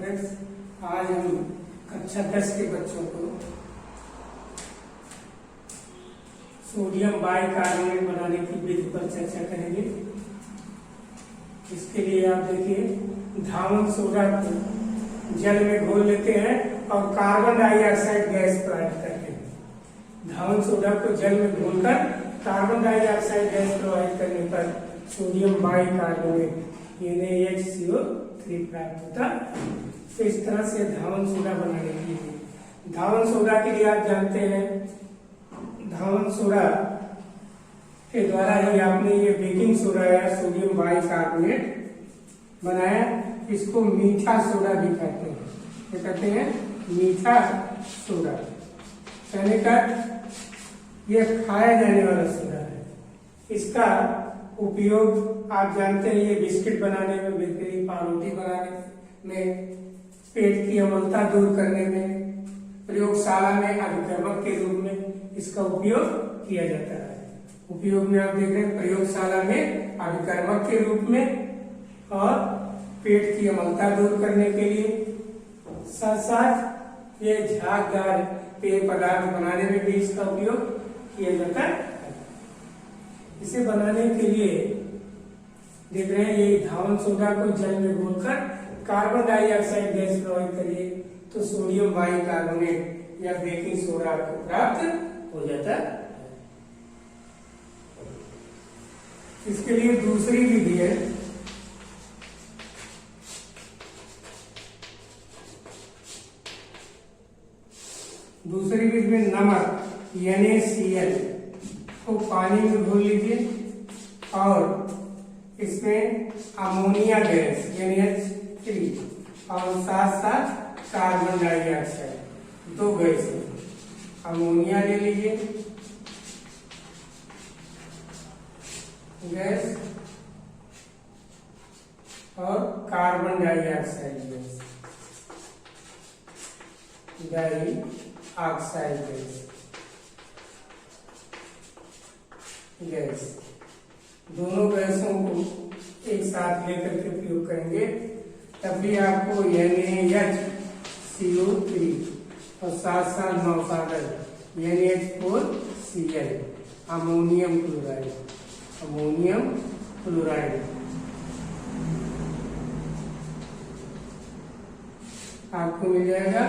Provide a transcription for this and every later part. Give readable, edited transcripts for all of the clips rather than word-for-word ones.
Friends, आज हम कक्षा 10 के बच्चों को सोडियम बाइकार्बोनेट बनाने की विधि पर चर्चा करेंगे। इसके लिए आप देखिए, धावन सोडा को जल में घोल लेते हैं और कार्बन डाइऑक्साइड गैस प्रोवाइड करते हैं। धावन सोडा को जल में घोलकर कार्बन डाइऑक्साइड गैस प्रोवाइड करने पर सोडियम बाइकार्बोनेट NaHCO3 प्राप्त होता है। तो इस तरह से धावन सोडा बनाने के लिए, धावन सोडा के लिए आप जानते हैं, धावन सोडा के द्वारा ही आपने ये बेकिंग सोडा या सोडियम बाइकार्बोनेट बनाया। इसको मीठा सोडा भी कहते हैं। क्या कहते हैं? मीठा सोडा। कहने का ये खाया जाने वाला सोडा है। इसका उपयोग आप जानते हैं, ये बिस्किट बनाने में, बेकरी पावरोटी बनाने में, पेट की अम्लता दूर करने में, प्रयोगशाला में अभिकर्मक के रूप में इसका उपयोग किया जाता है। उपयोग में आप देख रहे हैं, प्रयोगशाला में अभिकर्मक के रूप में और पेट की अम्लता दूर करने के लिए, साथ साथ ये झागदार पेय पदार्थ बनाने में भी इसका उपयोग किया जाता है। इसे बनाने के लिए देख रहे हैं, ये धावन सोडा को जल में घोलकर कार्बन डाइऑक्साइड गैस प्रोवाइड करिए तो सोडियम बाइकार्बोनेट या बेकिंग सोडा आपको प्राप्त हो जाता है। इसके लिए दूसरी विधि है, दूसरी विधि में नमक NaCl को पानी में घोल लीजिए और इसमें अमोनिया गैस NH3 और साथ साथ कार्बन डाइऑक्साइड, दो गैस, अमोनिया ले लीजिए गैस और carbon dioxide gas, dioxide gas, दोनों गैसों को एक साथ लेकर के प्रयोग करेंगे, तभी आपको NaHCO3 और साथ साथ नौसागर NH4Cl, ammonium chloride, ammonium chloride आपको मिल जाएगा।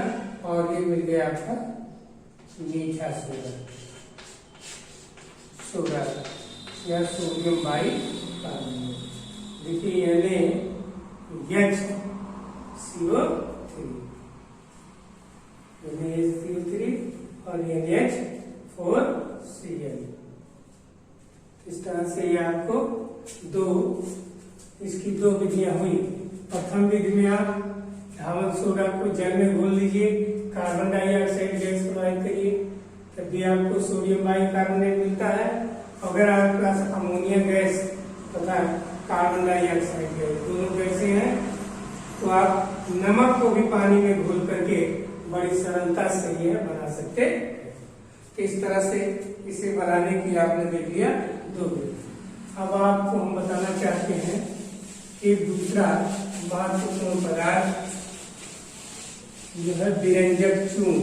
और ये मिल गया आपका मीठा सोडा, सोडा या सोडियम बाइकार्बोनेट। देखिए NaHCO3 और NH4Cl। इस तरह से ये आपको इसकी दो विधियां हुई। प्रथम विधि में आप धावन सोडा को जल में घोल लीजिए, कार्बन डाइऑक्साइड गैस प्रोवाइड करिए, तभी आपको सोडियम बाइकार्बोनेट मिलता है। अगर आपके पास अमोनिया गैस तथा कार्बन डाइऑक्साइड गैस दोनों गैसें हैं तो आप नमक को भी पानी में घोल करके बड़ी सरलता से यह बना सकते हैं। इस तरह से इसे बनाने की आपने देख लिया दो विधि। अब आपको हम बताना चाहते हैं एक दूसरा महत्वपूर्ण पदार्थ जो है विरंजक चूर्ण,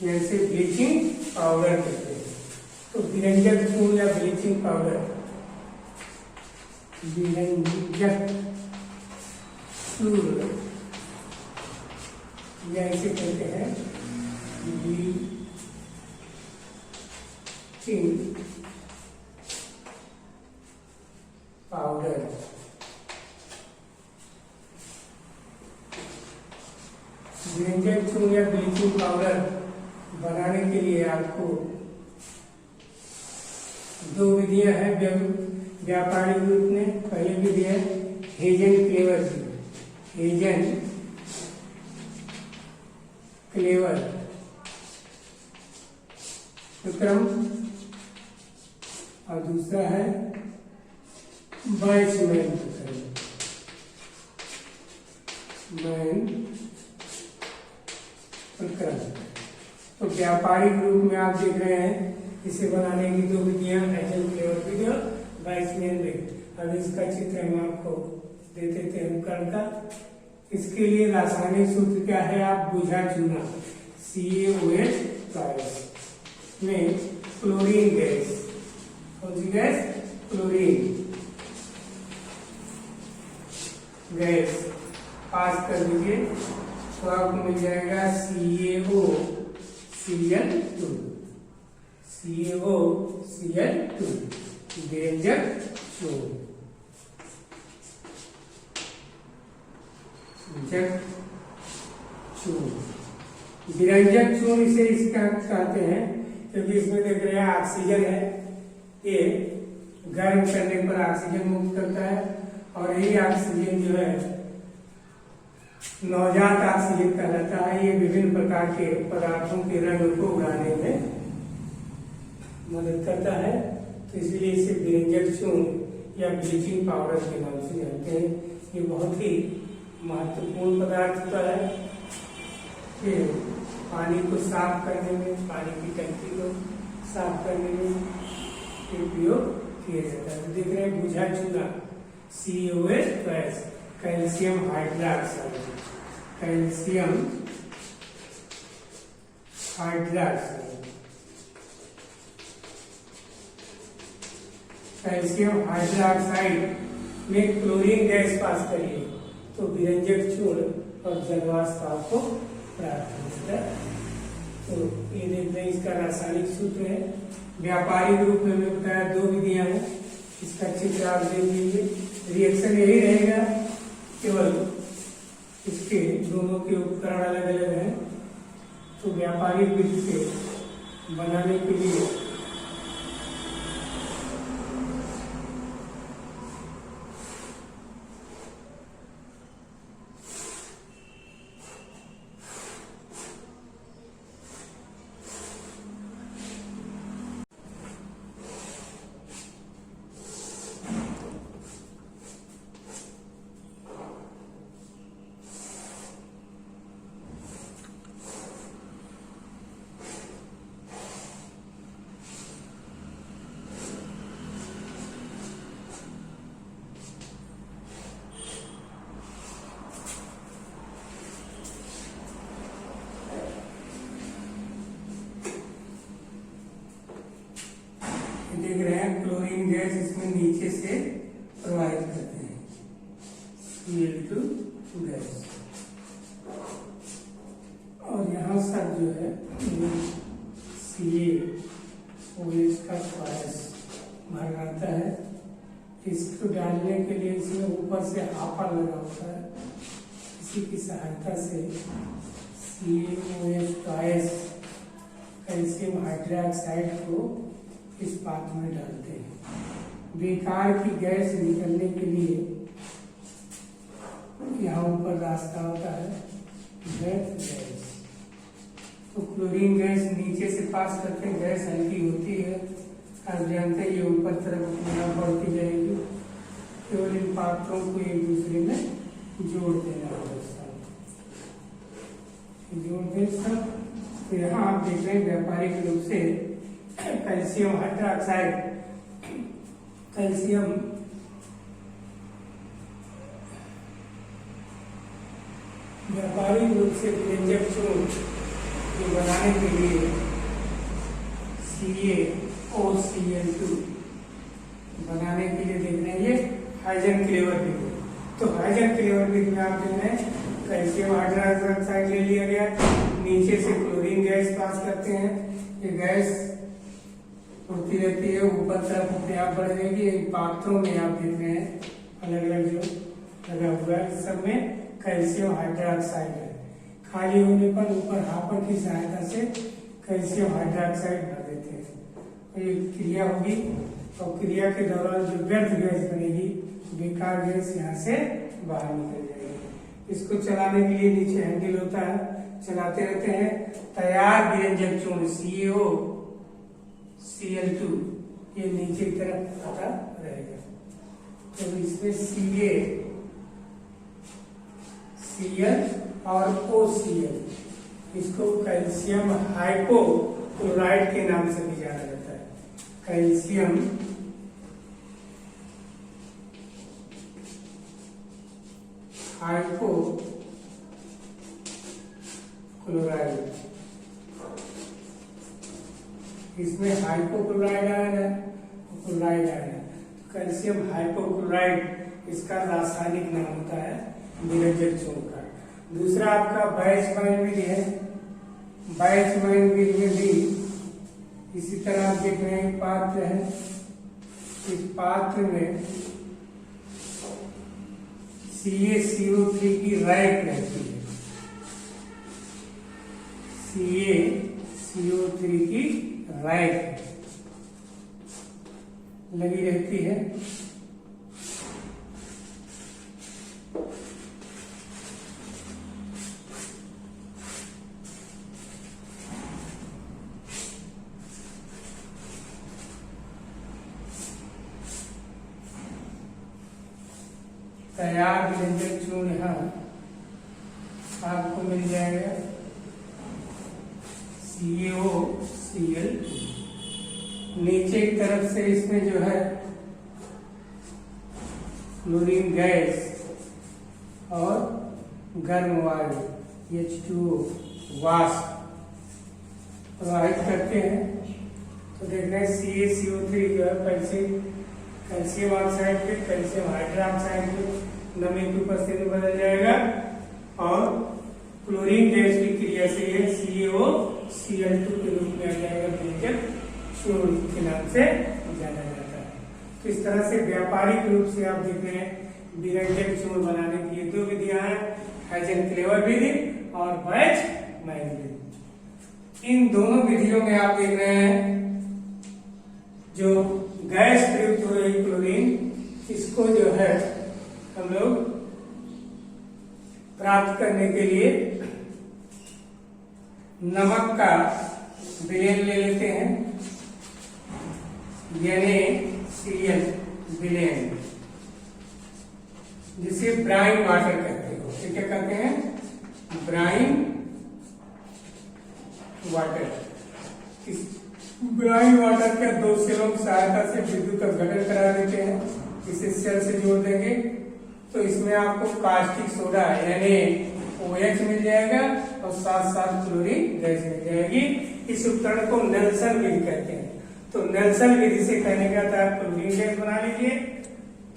जैसे ब्लीचिंग पाउडर कहते हैं। तो विरंजक चूर्ण या ब्लीचिंग पाउडर, विरंजक चूर्ण जैसे कहते हैं, ब्लीचिंग पाउडर, विरंजक चूर्ण या ब्लीचिंग पाउडर बनाने के लिए आपको दो विधियां हैं व्यापारिक रूप में। पहली विधि है हेजन क्लेवर, हेजन क्लेवर विक्रम, और दूसरा है बाइसमैन प्रक्रम। तो व्यापारिक रूप में आप देख रहे हैं, इसे बनाने की दो विधियां, हेजन क्लेवर विधि और बाइसमैन विधि। अब इसका चित्र हम आपको देते थे उपकरण का। इसके लिए रासायनिक सूत्र क्या है, आप बुझा चूना CaOH में क्लोरीन गैस, कौन सी गैस, क्लोरीन गैस पास कर दीजिए तो आपको मिल जाएगा CaOCl2, CaOCl2 विरंजक चूर्ण, विरंजक चूर्ण इसे इसका कहते हैं क्योंकि इसमें देख रहे हैं ऑक्सीजन है, ये गर्म करने पर ऑक्सीजन मुक्त करता है और यही ऑक्सीजन जो है नवजात ऑक्सीजन कहलाता है। ये विभिन्न प्रकार के पदार्थों के रंग को उड़ाने में मदद करता है, तो इसलिए इसे विरंजक चूर्ण या ब्लीचिंग पाउडर के नाम से जानते हैं। ये बहुत ही महत्वपूर्ण पदार्थ होता है, ये पानी को साफ करने में, पानी की टंकी को साफ करने में उपयोग किया जाता है। देख रहे हैं बुझा चूना CaOH, calcium hydroxide, calcium hydroxide, calcium hydroxide में क्लोरीन गैस पास करिए तो विरंजक चूर्ण और जलवाष्प आपको प्राप्त होता है। तो ये देख रहे हैं इसका रासायनिक सूत्र है। व्यापारिक रूप में मैंने बताया 2 विधियां हैं, इसका चित्र आप देख लीजिए। रिएक्शन यही रहेगा, केवल इसके दोनों के उपकरण अलग अलग हैं। तो व्यापारिक विधि से बनाने के लिए देख रहे हैं क्लोरीन गैस इसमें नीचे से प्रवाहित करते हैं, Cl2 गैस, और यहाँ सब जो है CaOH का कॉइल्स भर रहता है। इसको डालने के लिए इसमें ऊपर से हापर लगा होता है, इसी की सहायता से CaOH कॉइल्स कैल्शियम हाइड्रोक्साइड को इस पात्र में डालते हैं। बेकार की गैस निकलने के लिए यहाँ ऊपर रास्ता होता है गैस। तो क्लोरीन गैस नीचे से पास करते हैं, गैस हल्की होती है, आप जानते हैं ये ऊपर तरफ अपने बढ़ती जाएगी। केवल इन पात्रों को एक दूसरे में जोड़ देना होगा, जोड़ दे सब। तो यहाँ आप देख रहे हैं व्यापारिक रूप से कैल्शियम हाइड्रोक्साइड, कैल्शियम व्यापारिक रूप से विरंजक चूर्ण बनाने के लिए CaOCl2 बनाने के लिए देख रहे हैं ये हाइजेन-क्लेवर विधि। तो हाइजेन-क्लेवर विधि में आप देख रहे हैं कैल्शियम हाइड्रोक्साइड ले लिया गया, नीचे से क्लोरीन गैस पास करते हैं, ये गैस उड़ती रहती है, ऊपर तरफ अपने आप बढ़ जाएगी। पात्रों में आप देख रहे हैं अलग अलग जो लगा हुआ है, सब में कैल्शियम हाइड्रोक्साइड है। खाली होने पर ऊपर हापर की सहायता से कैल्शियम हाइड्रोक्साइड भर देते हैं। तो ये क्रिया होगी और क्रिया के दौरान जो व्यर्थ गैस बनेगी, बेकार गैस यहाँ से बाहर निकल जाएगी। इसको चलाने के लिए नीचे हैंडल होता है, चलाते रहते हैं। तैयार विरंजक चूर्ण CaOCl2 ये नीचे की तरफ आता रहेगा। तो इसमें CaCl और OCl, इसको कैल्शियम हाइपोक्लोराइड के नाम से भी जाना जाता है। कैल्शियम हाइपोक्लोराइड क्लोराइड, इसमें हाइपोक्लोराइड आयन है, क्लोराइड आयन है। कैल्शियम हाइपोक्लोराइड इसका रासायनिक नाम होता है विरंजक चूर्ण का। दूसरा आपका बैचमाइन विधि है। बैचमाइन विधि में भी इसी तरह आप देख रहे हैं पात्र है, इस पात्र में CaCO3 की रैक रहती है, CaCO3 की रैक लगी रहती है। तैयार विरंजक चूर्ण यहाँ आपको मिल जाएगा CaOCl2। नीचे की तरफ से इसमें जो है क्लोरीन गैस और गर्म वायु H2O वाष्प प्रवाहित करते हैं। तो देख रहे हैं CaCO3 जो है कैल्शियम ऑक्साइड पे कैल्शियम हाइड्रोक्साइड पे नमी की उपस्थिति में बदल जाएगा और क्लोरीन गैस की क्रिया से ये CaOCl2 के रूप में आ जाएगा, विरंजक चूर्ण के नाम से जाना जाता है। तो इस तरह से व्यापारिक रूप से आप देख रहे हैं विरंजक चूर्ण बनाने की ये दो विधियां हैं, हाइजेनक्लेवर विधि और बैचमाइन विधि। इन दोनों विधियों में आप देख रहे हैं जो गैस प्रयुक्त हो रही क्लोरीन, इसको जो है हम लोग प्राप्त करने के लिए नमक का विलयन ले लेते हैं, NaCl विलयन, जिसे ब्राइन वाटर कहते हैं। क्या कहते हैं? Brine water. इस ब्राइन वाटर के दो सेलों की सहायता से विद्युत अपघटन करा देते हैं, इसे सेल से जोड़ देंगे तो इसमें आपको कास्टिक सोडा NaOH मिल जाएगा और साथ साथ क्लोरीन गैस मिल जाएगी। इस उपकरण को नेल्सन विधि कहते हैं। तो नेल्सन विधि से कहने का था क्लोरीन गैस बना लीजिए,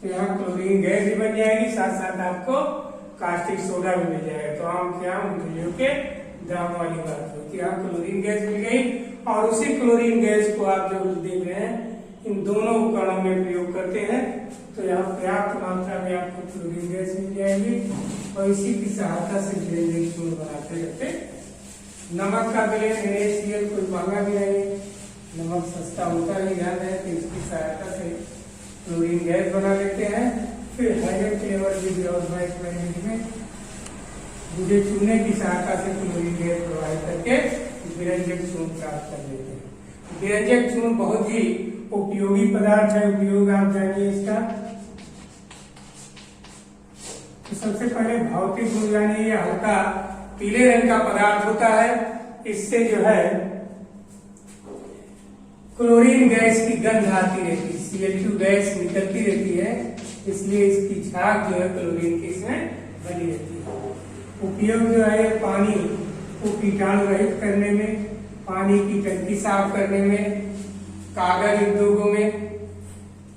तो यहाँ क्लोरीन गैस भी बन जाएगी, साथ साथ आपको कास्टिक सोडा भी मिल जाएगा। तो आम के आम मूल्यों के दाम वाली बात होती है। यहाँ क्लोरीन गैस मिल गई और उसी क्लोरीन गैस को आप जो देख रहे हैं इन दोनों उपकरणों में प्रयोग करते हैं तो यहाँ पर्याप्त मात्रा में आपको क्लोरीन गैस मिल जाएगी और इसी की सहायता से विरंजक चूर्ण बनाते रहते। नमक का विलयन NaCl कोई महंगा भी नहीं, नमक सस्ता होता ही ध्यान है, तो इसकी सहायता से क्लोरीन गैस बना लेते हैं। फिर हाइड्रोक्लेवर विधि और बैचमाइन विधि में दूध चूने की सहायता से क्लोरीन गैस प्रवाहित करके विरंजक चूर्ण प्राप्त कर लेते हैं। विरंजक चूर्ण बहुत ही उपयोगी पदार्थ है, उपयोग आप जानिए इसका। तो सबसे पहले भौतिक गुण जानिए, ये हल्का पीले रंग का पदार्थ होता है, इससे जो है क्लोरीन गैस की गंध आती रहती है, Cl2 गैस निकलती रहती है, इसलिए इसकी झाग जो है क्लोरीन की इसमें बनी रहती है। उपयोग जो है पानी को कीटाणु रहित करने में, पानी की टंकी साफ करने में, कागज उद्योगों में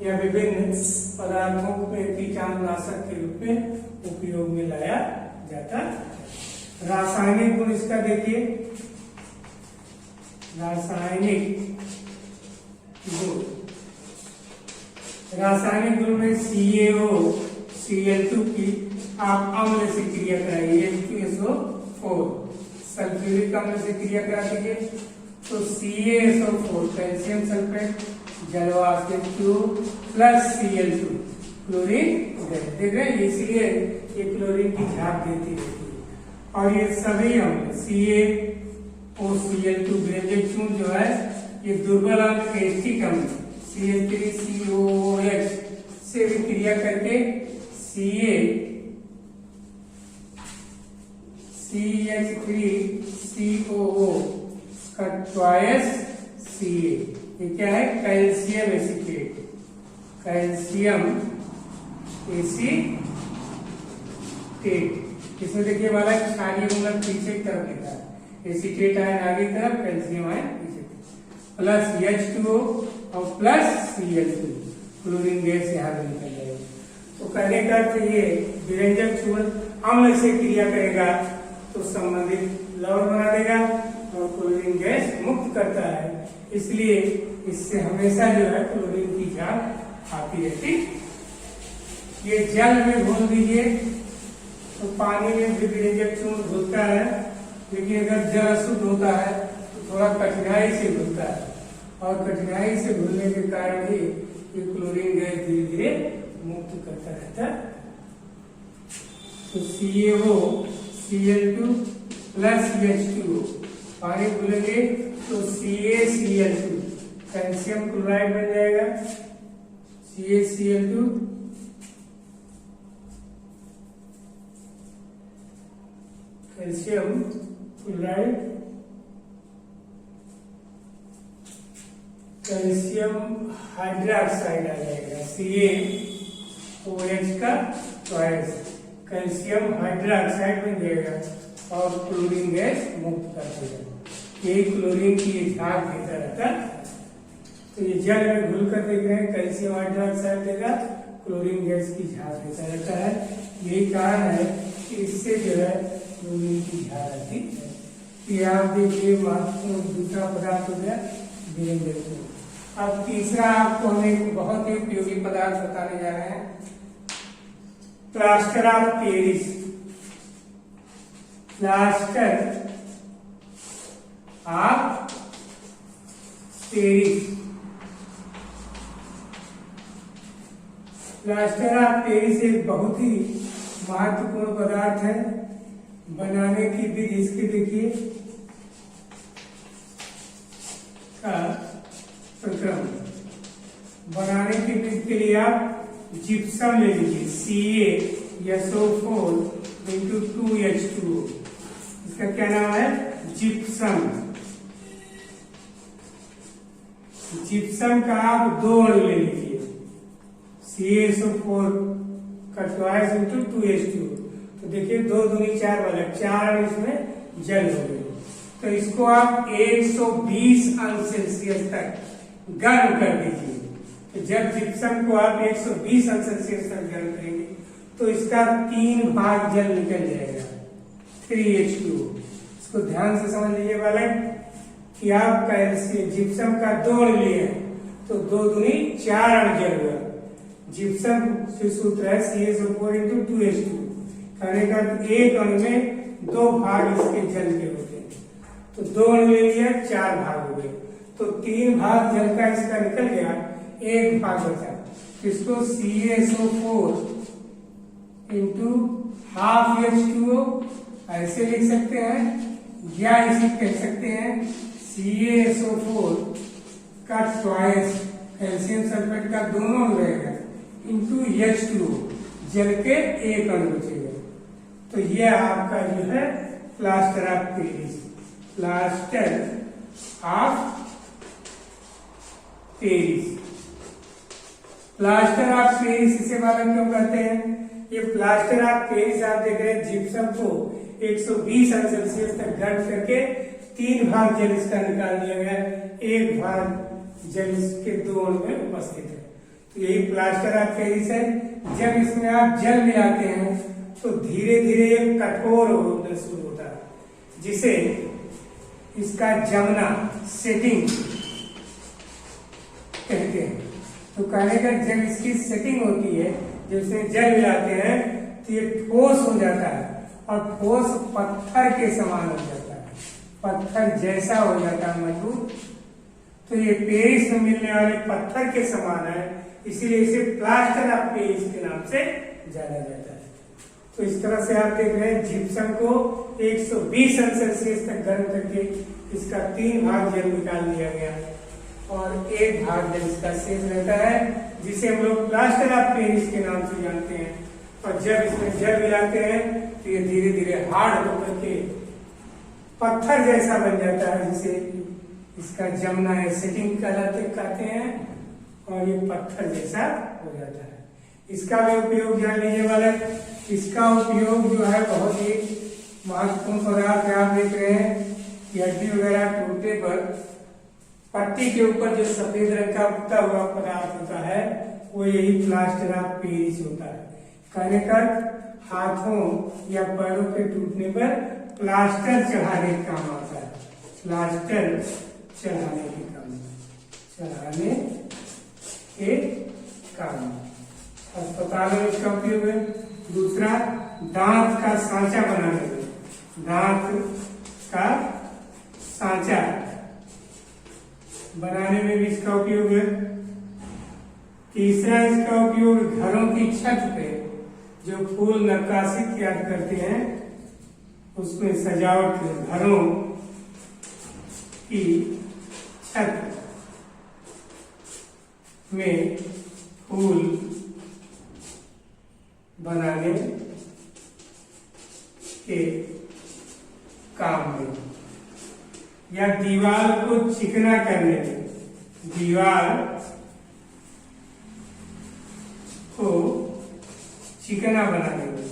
या विभिन्न पदार्थों में कीटाणुनाशक के रूप में उपयोग में लाया जाता है। रासायनिक गुण इसका देखिए, रासायनिक गुण में CaOCl2 की आप अम्ल से क्रिया कराइए, H2SO4 सल्फ्यूरिक अम्ल से क्रिया करा दीजिए तो CaSO4 कैल्शियम सल्फेट जलवाष्प H2O प्लस Cl2 क्लोरीन देख रहे हैं, इसलिए ये क्लोरीन की झाग देती रहती है। और ये सभी अम्ल CaOCl2 विरंजक चूर्ण जो है ये दुर्बल अम्ल एस्टिक अम्ल CH3COOH से भी क्रिया करके CH3COO का ट्वाइस Ca, ये क्या है? Calcium acetate, calcium acetate. इसमें देखिए वाला क्षारीय गुणक पीछे की तरफ लिखा है, एसीटेट आयन आगे तरफ, कैल्शियम आयन पीछे, प्लस H2O और प्लस Cl2, क्लोरीन गैस यहाँ पे निकल जाएगी। तो कहने का अर्थ ये विरंजक चूर्ण अम्ल से क्रिया करेगा तो संबंधित लवण बना देगा और क्लोरीन गैस मुक्त करता है, इसलिए इससे हमेशा जो है क्लोरीन की झाग आती रहती। ये जल में घोल दीजिए तो पानी में भी विरंजक चूर्ण घुलता है, लेकिन अगर जल अशुद्ध होता है तो थोड़ा कठिनाई से घुलता है और कठिनाई से घुलने के कारण ही ये क्लोरीन गैस धीरे धीरे मुक्त करता रहता है। तो CaO Cl2 प्लस H2O पानी घुलेंगे तो CaCl2 कैल्शियम क्लोराइड बन जाएगा, CaCl2 calcium chloride, calcium hydroxide आ जाएगा, CaOH का ट्वाइस कैल्शियम हाइड्रोक्साइड बन जाएगा और क्लोरीन गैस मुक्त कर देगा। ये क्लोरीन की झाग देता रहता है। तो ये जल में घुल कर देख रहे हैं, कैल्शियम हाइड्रोक्साइड देगा, क्लोरीन गैस की झाग देता रहता है। यही कारण है कि इससे जो है क्लोरीन की झाग आती है। ये आप देखिए महत्वपूर्ण दूसरा पदार्थ हो गया विरंजक चूर्ण। अब तीसरा आपको हम एक बहुत ही उपयोगी पदार्थ बताने जा रहे हैं, plaster of Paris. Plaster of Paris, plaster of Paris एक बहुत ही महत्वपूर्ण पदार्थ है। बनाने की विधि इसकी देखिए का प्रक्रम। बनाने की विधि के लिए आप जिप्सम ले लीजिए, CaSO4 into 2H2O, इसका क्या नाम है जिप्सम। जिप्सम का आप 2 अणु ले लीजिए, CaSO4 का ट्वाइस इंटू 2H2O, तो देखिए 2 दूनी 4 वाला 4 अणु इसमें जल हो गए। तो इसको आप 120 अंश सेल्सियस तक गर्म कर दीजिए। तो जब जिप्सम को आप 120 अंश सेल्सियस तक गर्म करेंगे तो इसका 3 भाग जल निकल जाएगा, 3H2O। इसको ध्यान से समझ लीजिए बालक कि आप जिप्सम का 2 अणु लिए हैं तो 2 दूनी 4 अणु जल हुआ। जिप्सम से सूत्र है CaSO4 into 2H2O, कहने का एक अणु में 2 भाग इसके जल के होते हैं। तो 2 अणु ले लिया, 4 भाग हो गए, तो 3 भाग जल का इसका निकल गया, 1 भाग बचा। इसको CaSO4 into हाफ H2O ऐसे लिख सकते हैं, या इसे कह सकते हैं CaSO4 का ट्वाइस कैल्शियम सल्फेट का दोनों अणु रहेगा इंटू H2O, जल के 1 अणु बचेगा। तो यह आपका जो है plaster of Paris. Plaster of Paris, plaster of Paris इसे बालक क्यों कहते हैं? ये प्लास्टर ऑफ पेरिस आप देख रहे हैं, जिप्सम को 120 अंश सेल्सियस तक गर्म करके 3 भाग जल इसका निकाल दिया गया, 1 भाग जल इसके 2 अणु में उपस्थित है। तो यही प्लास्टर ऑफ पेरिस है। जब इसमें आप जल मिलाते हैं तो धीरे धीरे ये कठोर होना शुरू होता है, जिसे इसका जमना, सेटिंग कहते हैं। तो कहने का जब इसकी सेटिंग होती है, जब इसमें जल मिलाते हैं तो ये ठोस हो जाता है और ठोस पत्थर के समान हो जाता है, पत्थर जैसा हो जाता है, मजबूत। तो ये पेरिस में मिलने वाले पत्थर के समान है, इसीलिए इसे प्लास्टर ऑफ पेरिस के नाम से जाना जाता है। तो इस तरह से आप देख रहे हैं जिप्सम को 120 अंश सेल्सियस तक गर्म करके इसका 3 भाग जल निकाल दिया गया और 1 भाग जल इसका शेष रहता है, जिसे हम लोग प्लास्टर ऑफ पेरिस के नाम से जानते हैं। और जब इसमें जल मिलाते हैं तो ये धीरे धीरे हार्ड होकर के पत्थर जैसा बन जाता है, जिसे इसका जमना है, सेटिंग कहते हैं, और ये पत्थर जैसा हो जाता है। इसका भी उपयोग जान लीजिए वाले, इसका उपयोग जो है बहुत ही महत्वपूर्ण पदार्थ है। आप देख रहे हैं कि हड्डी वगैरह टूटने पर पट्टी के ऊपर जो सफेद रंग का उगता हुआ पदार्थ होता है वो यही प्लास्टर ऑफ पेरिस होता है। कहने का हाथों या पैरों के टूटने पर प्लास्टर चढ़ाने का काम आता है। प्लास्टर चढ़ाने के काम अस्पताल में इसका उपयोग है। दूसरा, दांत का सांचा बनाने में, दांत का सांचा बनाने में भी इसका उपयोग है। तीसरा, इसका उपयोग घरों की छत पे जो फूल नक्काशी तैयार करते हैं उसमें सजावट के घरों की छत में फूल बनाने के काम में, या दीवार को चिकना करने में, दीवार को चिकना बनाने में,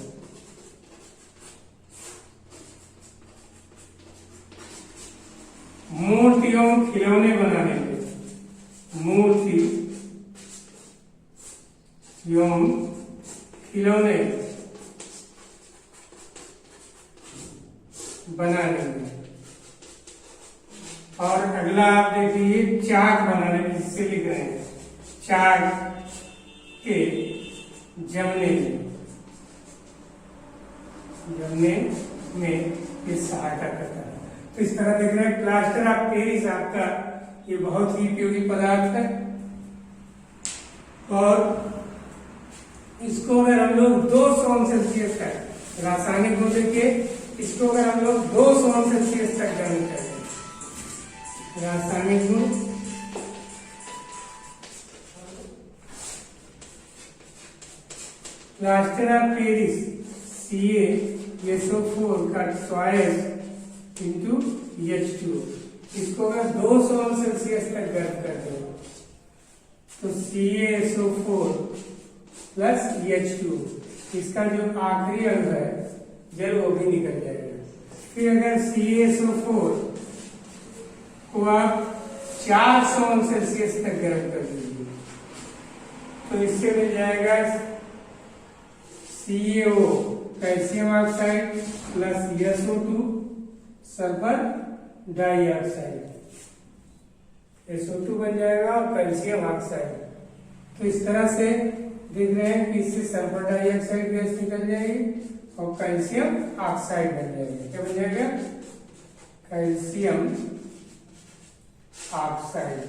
मूर्ति एवं खिलौने बनाने में, मूर्ति एवं खिलौने बनाने में। और अगला आप देखिए चाक बनाने में, जिससे लिख रहे हैं चाक के जमने में ये सहायता करता है। तो इस तरह देख रहे हैं प्लास्टर ऑफ पेरिस आपका ये बहुत ही उपयोगी पदार्थ है। और इसको अगर हम लोग 200 सेल्सियस तक रासायनिक गुण देके इसको अगर हम लोग 200 सेल्सियस तक गर्म करें, रासायनिक गुण प्लास्टर ऑफ पेरिस CaSO4 का चॉइस इंटू H2, इसको अगर 200 सेल्सियस तक गर्म कर दो तो CaSO4 प्लस H2, इसका जो आखिरी अणु है जल वो भी निकल जाएगा। फिर अगर CaSO4 को आप 400 सेल्सियस तक गर्म कर दीजिए तो इससे मिल जाएगा CaO calcium oxide plus SO2 sulphur dioxide, SO2 बन जाएगा और कैल्शियम ऑक्साइड। तो इस तरह से देख रहे हैं कि इससे सल्फर डाइऑक्साइड गैस निकल जाएगी और कैल्शियम ऑक्साइड बन जाएगा। क्या बन जाएगा? Calcium oxide.